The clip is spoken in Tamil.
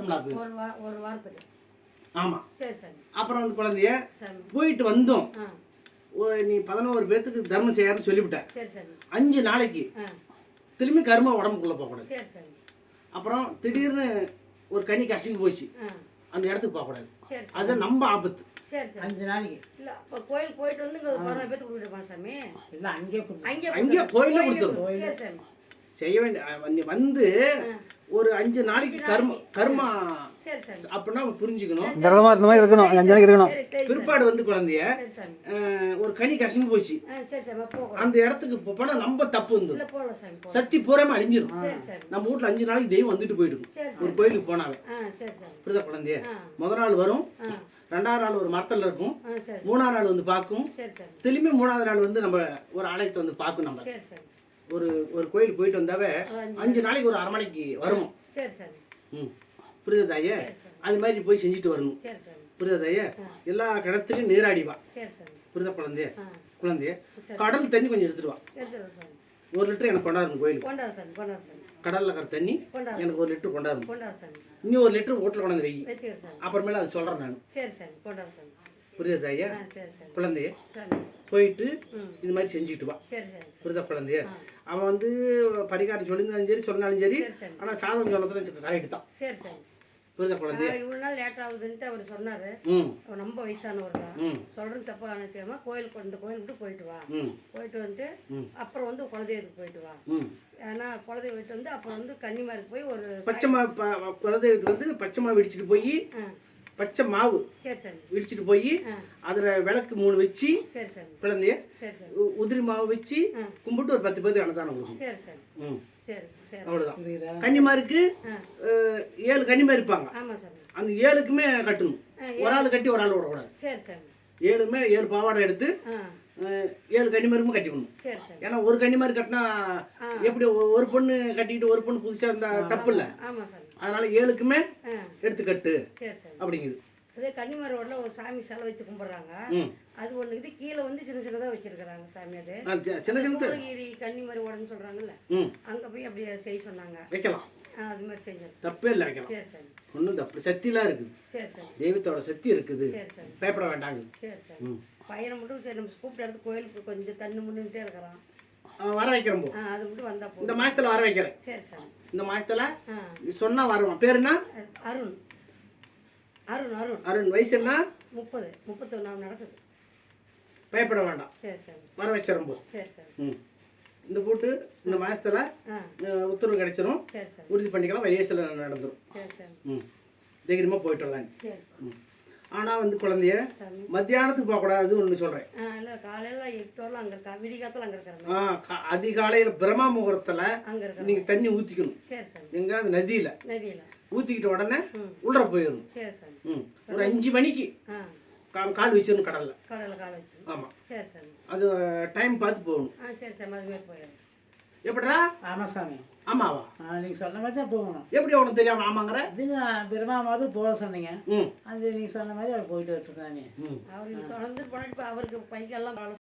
திருவிழாக்கு ஒரு வாரத்துக்கு. ஆமா. சரி சரி. அப்புறம் வந்து குழந்தைய போயிட்டு வந்தோம். நீ 11 பேத்துக்கு தர்மம் செய்யாருன்னு சொல்லிவிட்ட. சரி சரி. 5 நாளைக்கு திரும்பி கரும உடம்புக்குள்ள போகக்கூடாது. சரி சரி. அப்புறம் திடீர்னு ஒரு கனி கசிஞ்சு போச்சு, அந்த இடத்துக்கு போகக்கூடாது. அது நம்ம ஆபத்து. சரி சரி. 5 நாளைக்கு இல்ல அப்ப கோயில் போயிட்டு வந்து இங்க 11 பேத்துக்கு கொடுத்துருப்பான் சாமி. இல்ல அங்கே அங்கே கோயில கொடுத்துரும். சரி சாமி. செய்ய வேண்டிய வந்து ஒரு 5 நாளைக்கு கர்மா. சரி சரி. அப்படின்னா புரிஞ்சுக்கணும். விரதமா இருந்த மாதிரி இருக்கணும், 5 நாளைக்கு இருக்கணும். பிற்பாடு வந்து குழந்தைய ஒரு கனி கசிஞ்சு போச்சு, அந்த இடத்துக்கு போனா நம்ம தப்பு வந்து சக்தி பூராம அழிஞ்சிடும். நம்ம வீட்டுல 5 நாளைக்கு தெய்வம் வந்துட்டு போயிடும். ஒரு கோயிலுக்கு போனாவே புரியுதா குழந்தைய? முதல் நாள் வரும், 2ஆவது நாள் ஒரு மரத்தில் இருக்கும், 3ஆவது நாள் வந்து பார்க்கும், திரும்பி 3ஆவது நாள் வந்து நம்ம ஒரு ஆலயத்தை வந்து பார்க்கும். நம்ம ஒரு கோயிலுக்கு போயிட்டு வந்தாவே 5 நாளைக்கு ஒரு 1/2 மணிக்கு வரும். புரியுதா தாயே? அது மாதிரி போய் செஞ்சுட்டு வரணும். புரியுதா தாயே? எல்லா கிணத்துலையும் நீராடிவா. புரியுதா குழந்தைய கடல் தண்ணி கொஞ்சம் எடுத்துட்டு வா. 1 லிட்டர் எனக்கு கொண்டாடணும் கோயிலுக்கு. கடல்ல இருக்கிற தண்ணி எனக்கு 1 லிட்டர் கொண்டாடணும். இன்னும் 1 லிட்டர் வீட்டில் கொண்டாந்து வை. அப்புறமேல அது சொல்றேன் நான். புரியுதா தாயே? குழந்தைய போயிட்டு இது மாதிரி செஞ்சுட்டு வா. புரியுதா குழந்தைய? அவன் வந்து பரிகாரம் சொல்லியிருந்தாலும் சரி சொன்னாலும் சரி, ஆனா சாதம் சொல்லத்துல கரெக்ட் தான். புரியுதா குழந்தைய? இவ்வளவு நாள் லேட் ஆகுதுன்ட்டு அவர் சொன்னாரு. ரொம்ப வயசானவர் தான் சொல்றது தப்பா நினைச்சாம கோயிலுக்கு இந்த கோயிலுக்கு போயிட்டு வா. போயிட்டு வந்துட்டு அப்புறம் வந்து குலதெய்வத்துக்கு போயிட்டு வா. ஏன்னா குலதெய்வம் போயிட்டு வந்து அப்புறம் வந்து கன்னிமாருக்கு போய் ஒரு பச்சைமா குலதெய்வத்துக்கு வந்து பச்சைமா இடிச்சிட்டு போய் பச்சை மாவு இடிச்சிட்டு போய் அதுல விளக்கு 3 வச்சு குழந்தைய உதிரி மாவு வச்சு கும்பிட்டு ஒரு 10 பேருக்கு அன்னதானம் கொடுக்கும். அவ்வளவுதான். கன்னிமாருக்கு 7 கன்னிமாரி இருப்பாங்க. அந்த 7க்குமே கட்டணும். ஒரு ஆள் கட்டி ஒரு ஆள் விடக்கூடாது. 7மே 7 பாவாடை எடுத்து 7 கன்னிமாருமே கட்டிக்கணும். ஏன்னா ஒரு கன்னிமாரி கட்டினா எப்படி ஒரு பொண்ணு கட்டிக்கிட்டு ஒரு பொண்ணு புதுசா இருந்தா தப்பு இல்லை. அதனால 7க்குமே எடுத்து கட்டு அப்படிங்குது. அதே கன்னிமாரோட ஒரு சாமி சிலை வச்சு கும்பிடுறாங்க. அது ஒண்ணு இது கீழே வந்து சின்ன சின்னதா வச்சிருக்காங்க சாமி. அது சின்ன சின்ன கன்னிமாரி ஓடன்னு சொல்றாங்கல்ல, அங்க போய் அப்படியே செய்ய சொன்னாங்க. வைக்கலாம். அது மாதிரி செஞ்சு தப்பே இல்லை, வைக்கலாம். ஒன்றும் தப்பு. சக்திலாம் இருக்குது, தெய்வத்தோட சக்தி இருக்குது, பயப்பட வேண்டாங்க. பையனை மட்டும் சரி நம்ம கூப்பிட்டு எடுத்து கோயிலுக்கு கொஞ்சம் தண்ணி முன்னுட்டே இருக்கிறான். வர வைக்கிறோம். அது மட்டும் வந்தா இந்த மாசத்துல வர வைக்கிறேன். சரி சார். இந்த மாசத்துல சொன்னா வருவான். பேர் என்ன? அருண். அருண் அருண் அருண். வயசு என்ன? 30 31 நடக்குது. பயப்பட வேண்டாம். சரி சரி. வர வச்சிரும். சரி சரி. இந்த போட்டு இந்த மாசத்துல உத்தரவு கிடைச்சிரும். உறுதி பண்ணிக்கலாம். வயசுல நடந்துரும். சரி சரி. தைரியமா போயிட்டு வரலாம். சரி. ஆனா வந்து குழந்தைய மத்தியானத்துக்கு போக கூடாது ஒண்ணு சொல்றேன். இல்ல காலையில 8 வரலாம் அங்க இருக்க, விடிகாத்துல அங்க இருக்காங்க. அதிகாலையில பிரம்மா முகூர்த்தத்துல நீங்க தண்ணி ஊத்திக்கணும். சரி சரி. எங்க? அது நதியில ஊத்திக்கிட்ட உடனே உள்ள போயிடணும். சரி சரி. ஒரு 5 மணிக்கு கால் வச்சிடணும் கடல்ல. கால் வச்சு. ஆமா. சரி சரி. அது டைம் பார்த்து போகணும். சரி சரி. மதுமே போயிடும். எப்படிடா? ஆமா சாமி. ஆமாவா? நீங்க சொன்ன மாதிரி தான் போகணும். எப்படி உனக்கு தெரியாம ஆமாங்கிற? இதுங்க பிரமாவது போக சொன்னீங்க. அது நீங்க சொன்ன மாதிரி அவர் போயிட்டு வரட்டும் சாமி. அவர் சொன்னது போனாட்டு அவருக்கு பைக்கெல்லாம்